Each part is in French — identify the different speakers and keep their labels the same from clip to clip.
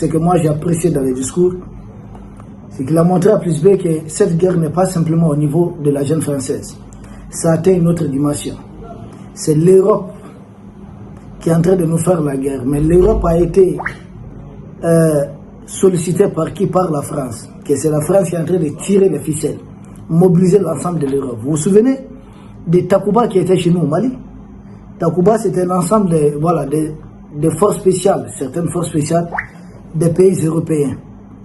Speaker 1: ce que moi j'ai apprécié dans les discours, c'est qu'il a montré à plus B que cette guerre n'est pas simplement au niveau de la jeune française. Ça atteint une autre dimension. C'est l'Europe qui est en train de nous faire la guerre. Mais l'Europe a été sollicitée par qui? Par la France. Que c'est la France qui est en train de tirer les ficelles, mobiliser l'ensemble de l'Europe. Vous vous souvenez de Takuba qui était chez nous au Mali? Takuba, c'était l'ensemble des forces spéciales, certaines forces spéciales des pays européens.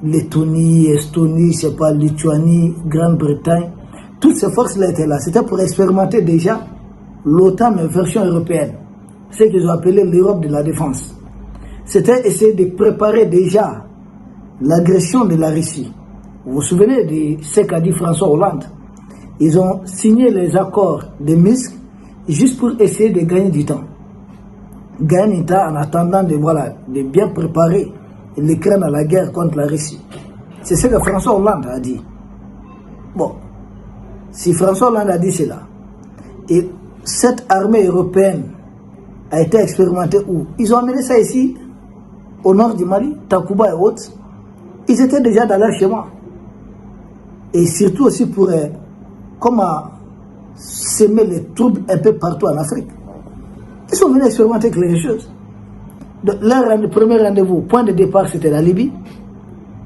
Speaker 1: Lettonie, Estonie, je sais pas, Lituanie, Grande-Bretagne. Toutes ces forces-là étaient là. C'était pour expérimenter déjà l'OTAN, mais version européenne. Ce qu'ils ont appelé l'Europe de la défense. C'était essayer de préparer déjà l'agression de la Russie. Vous vous souvenez de ce qu'a dit François Hollande? Ils ont signé les accords de Minsk juste pour essayer de gagner du temps. Gagner du temps en attendant de bien préparer l'Ukraine à la guerre contre la Russie. C'est ce que François Hollande a dit. Bon, si François Hollande a dit cela, et cette armée européenne a été expérimentée où? Ils ont amené ça ici, au nord du Mali, Takuba et autres. Ils étaient déjà dans leur schéma. Et surtout aussi pour comment semer les troubles un peu partout en Afrique. Ils sont venus expérimenter quelque chose. Donc, leur premier rendez-vous, point de départ, c'était la Libye.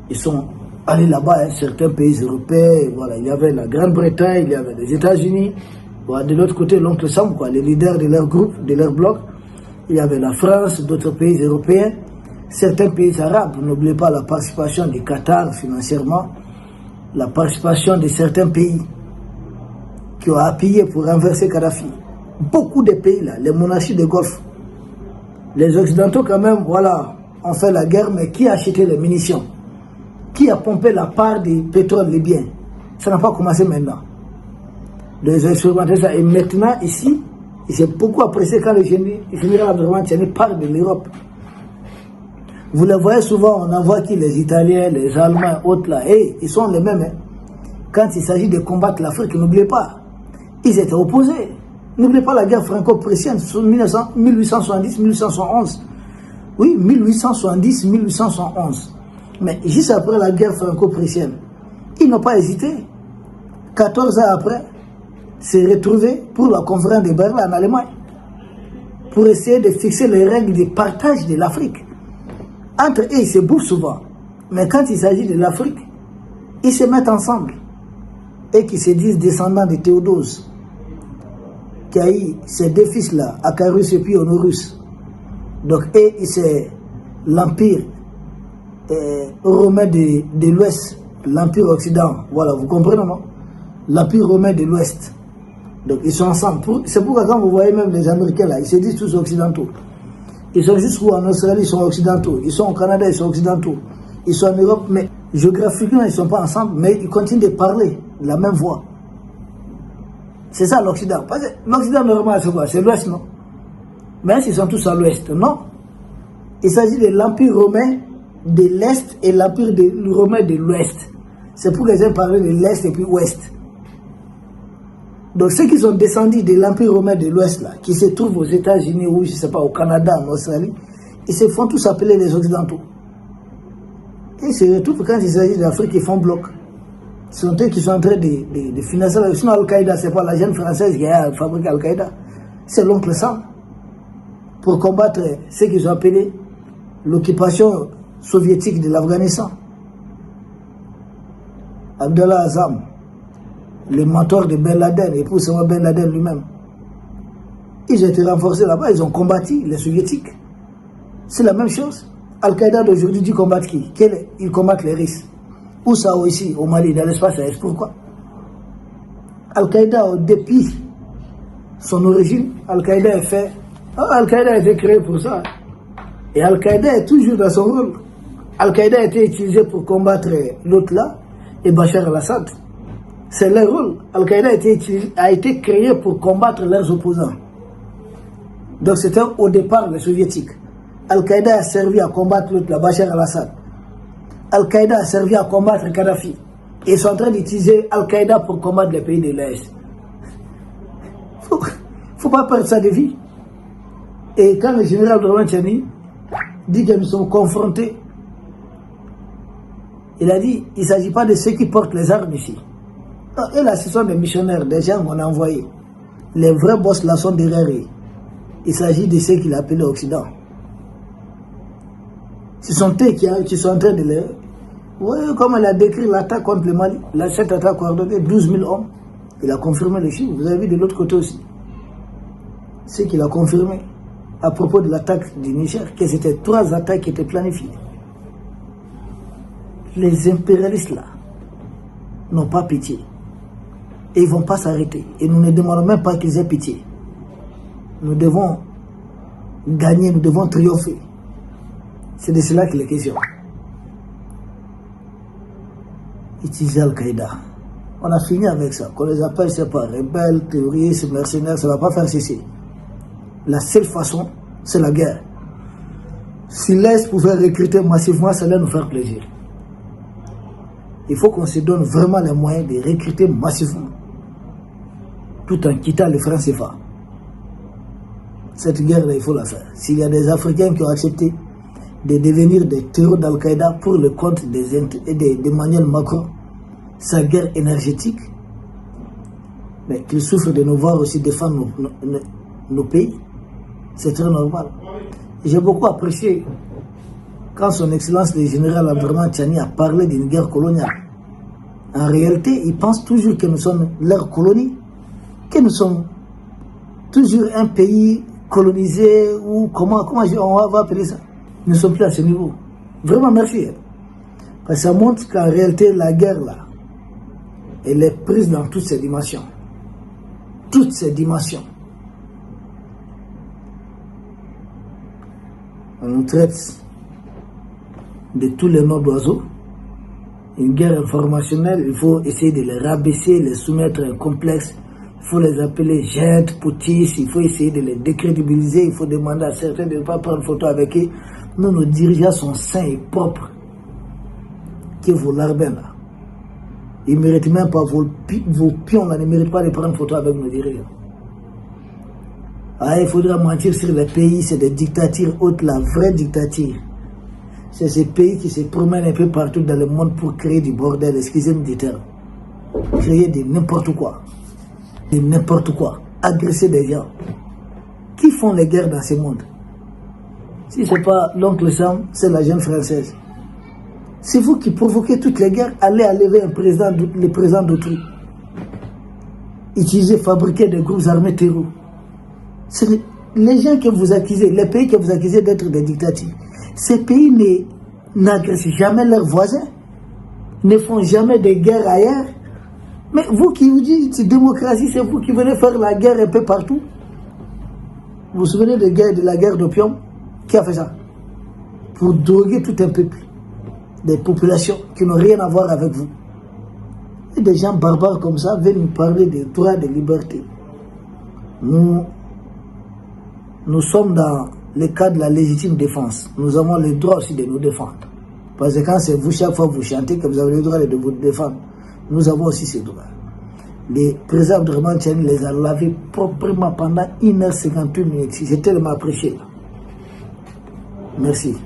Speaker 1: Ils sont allés là-bas, certains pays européens. Voilà, il y avait la Grande-Bretagne, il y avait les États-Unis. Voilà, de l'autre côté, l'oncle Sam, les leaders de leur groupe, de leur bloc. Il y avait la France, d'autres pays européens, certains pays arabes. N'oubliez pas la participation du Qatar financièrement, la participation de certains pays qui ont appuyé pour renverser Kadhafi. Beaucoup de pays là, les monarchies de Golfe. Les Occidentaux quand même, voilà, ont fait la guerre, mais qui a acheté les munitions? Qui a pompé la part du pétrole libyen? Ça n'a pas commencé maintenant. Les expérimentés ça. Et maintenant, ici, c'est beaucoup apprécié quand le général Abdourahmane Tiani parle de l'Europe. Vous les voyez souvent, on envoie qui? Les Italiens, les Allemands, autres là. Et ils sont les mêmes. Hein. Quand il s'agit de combattre l'Afrique, n'oubliez pas, ils étaient opposés. N'oubliez pas la guerre franco-prussienne, 1870-1871. Oui, 1870-1871. Mais juste après la guerre franco-prussienne, ils n'ont pas hésité. 14 ans après, s'est retrouvé pour la conférence de Berlin en Allemagne, pour essayer de fixer les règles de partage de l'Afrique. Entre eux, ils se bouffent souvent. Mais quand il s'agit de l'Afrique, ils se mettent ensemble. Et qui se disent descendants de Théodose, qui a eu ces deux fils-là, Acarus et puis Honorus. Donc, c'est l'empire romain de l'Ouest, l'empire occident. Voilà, vous comprenez, non? L'empire romain de l'Ouest. Donc, ils sont ensemble. C'est pourquoi quand vous voyez même les Américains là, ils se disent tous occidentaux. Ils sont jusqu'où? En Australie, ils sont occidentaux. Ils sont au Canada, ils sont occidentaux. Ils sont en Europe, mais géographiquement, ils ne sont pas ensemble, mais ils continuent de parler de la même voix. C'est ça l'Occident. L'Occident, normalement, c'est quoi? C'est l'Ouest, non? Mais ils sont tous à l'Ouest, non? Il s'agit de l'Empire romain de l'Est et l'Empire romain de l'Ouest. C'est pour qu'ils aient parlé de l'Est et puis Ouest. Donc ceux qui sont descendus de l'Empire romain de l'Ouest, là, qui se trouvent aux États-Unis ou je ne sais pas, au Canada, en Australie, ils se font tous appeler les Occidentaux. Et ils se retrouvent quand il s'agit de l'Afrique, ils font bloc. Ce sont eux qui sont en train de financer. Sinon, Al-Qaïda, ce n'est pas la jeune française qui a fabriqué Al-Qaïda. C'est l'oncle Sam. Pour combattre ce qu'ils ont appelé l'occupation soviétique de l'Afghanistan. Abdallah Azam, le mentor de Ben Laden, et pour savoir Ben Laden lui-même. Ils ont été renforcés là-bas, ils ont combattu les soviétiques. C'est la même chose. Al-Qaïda d'aujourd'hui dit combattre qui? Ils combattent les Russes. Où ça, ici, au Mali, dans l'espace AS. Pourquoi? Al-Qaïda, depuis son origine, Al-Qaïda a été créé pour ça. Et Al-Qaïda est toujours dans son rôle. Al-Qaïda a été utilisé pour combattre l'autre là, et Bachar al-Assad. C'est leur rôle. Al-Qaïda a été créé pour combattre leurs opposants. Donc c'était au départ les soviétiques. Al-Qaïda a servi à combattre l'autre là, Bachar al-Assad. Al-Qaïda a servi à combattre Kadhafi. Et ils sont en train d'utiliser Al-Qaïda pour combattre les pays de l'Est. Faut pas perdre ça de vie. Et quand le général Abdourahmane Tiani dit que nous sommes confrontés Il a dit, il ne s'agit pas de ceux qui portent les armes ici. Et là, ce sont des missionnaires, des gens qu'on a envoyés. Les vrais boss là sont derrière eux. Il s'agit de ceux qu'il a appelés l'Occident. Ce sont eux qui sont en train de les... Oui, comme elle a décrit l'attaque contre le Mali, cette attaque coordonnée, 12 000 hommes. Il a confirmé les chiffres. Vous avez vu de l'autre côté aussi. Ce qu'il a confirmé à propos de l'attaque du Niger, que c'était 3 attaques qui étaient planifiées. Les impérialistes là n'ont pas pitié. Et ils ne vont pas s'arrêter. Et nous ne demandons même pas qu'ils aient pitié. Nous devons gagner, nous devons triompher. C'est de cela qu'il est question. Utiliser Al-Qaïda. On a fini avec ça. Qu'on les appelle, c'est pas rebelles, terroristes, mercenaires, ça ne va pas faire cesser. La seule façon, c'est la guerre. Si l'Est pouvait recruter massivement, ça allait nous faire plaisir. Il faut qu'on se donne vraiment les moyens de recruter massivement, tout en quittant le franc CFA. Cette guerre-là, il faut la faire. S'il y a des Africains qui ont accepté de devenir des terreaux d'Al-Qaïda pour le compte d'Emmanuel Macron, sa guerre énergétique, mais qu'il souffre de nous voir aussi défendre nos pays, c'est très normal. J'ai beaucoup apprécié quand son Excellence le général Abdourahmane Tiani a parlé d'une guerre coloniale. En réalité, ils pensent toujours que nous sommes leur colonie, que nous sommes toujours un pays colonisé, ou comment on va appeler ça. Nous ne sommes plus à ce niveau. Vraiment, merci. Parce que ça montre qu'en réalité, la guerre, là, elle est prise dans toutes ses dimensions. Toutes ses dimensions. On nous traite de tous les noms d'oiseaux. Une guerre informationnelle, il faut essayer de les rabaisser, les soumettre à un complexe. Il faut les appeler jeunes, poutistes, il faut essayer de les décrédibiliser, il faut demander à certains de ne pas prendre photo avec eux. Nous, nos dirigeants sont sains et propres. Que vos larbins là. Ils ne méritent même pas, vos pions là ne méritent pas de prendre photo avec nos dirigeants. Ah, il faudra mentir sur les pays, c'est des dictatures hautes, la vraie dictature. C'est ces pays qui se promènent un peu partout dans le monde pour créer du bordel, excusez-moi du terme. Créer de n'importe quoi. De n'importe quoi. Agresser des gens. Qui font les guerres dans ce monde? Si ce n'est pas l'oncle Sam, c'est la jeune française. C'est vous qui provoquez toutes les guerres, allez enlever le président d'autrui. Utiliser, fabriquer des groupes armés terroristes. C'est les gens que vous accusez, les pays que vous accusez d'être des dictatures. Ces pays n'agressent jamais leurs voisins, ne font jamais de guerre ailleurs. Mais vous qui vous dites démocratie, c'est vous qui venez faire la guerre un peu partout. Vous vous souvenez de la guerre d'opium? Qui a fait ça? Pour droguer tout un peuple. Des populations qui n'ont rien à voir avec vous. Et des gens barbares comme ça viennent nous parler des droits de liberté. Nous sommes dans le cas de la légitime défense. Nous avons le droit aussi de nous défendre. Parce que quand c'est vous, chaque fois vous chantez que vous avez le droit de vous défendre, nous avons aussi ce droit. Le président Abdourahmane Tiani les a lavés proprement pendant 1h58 minutes. J'ai tellement apprécié. Merci.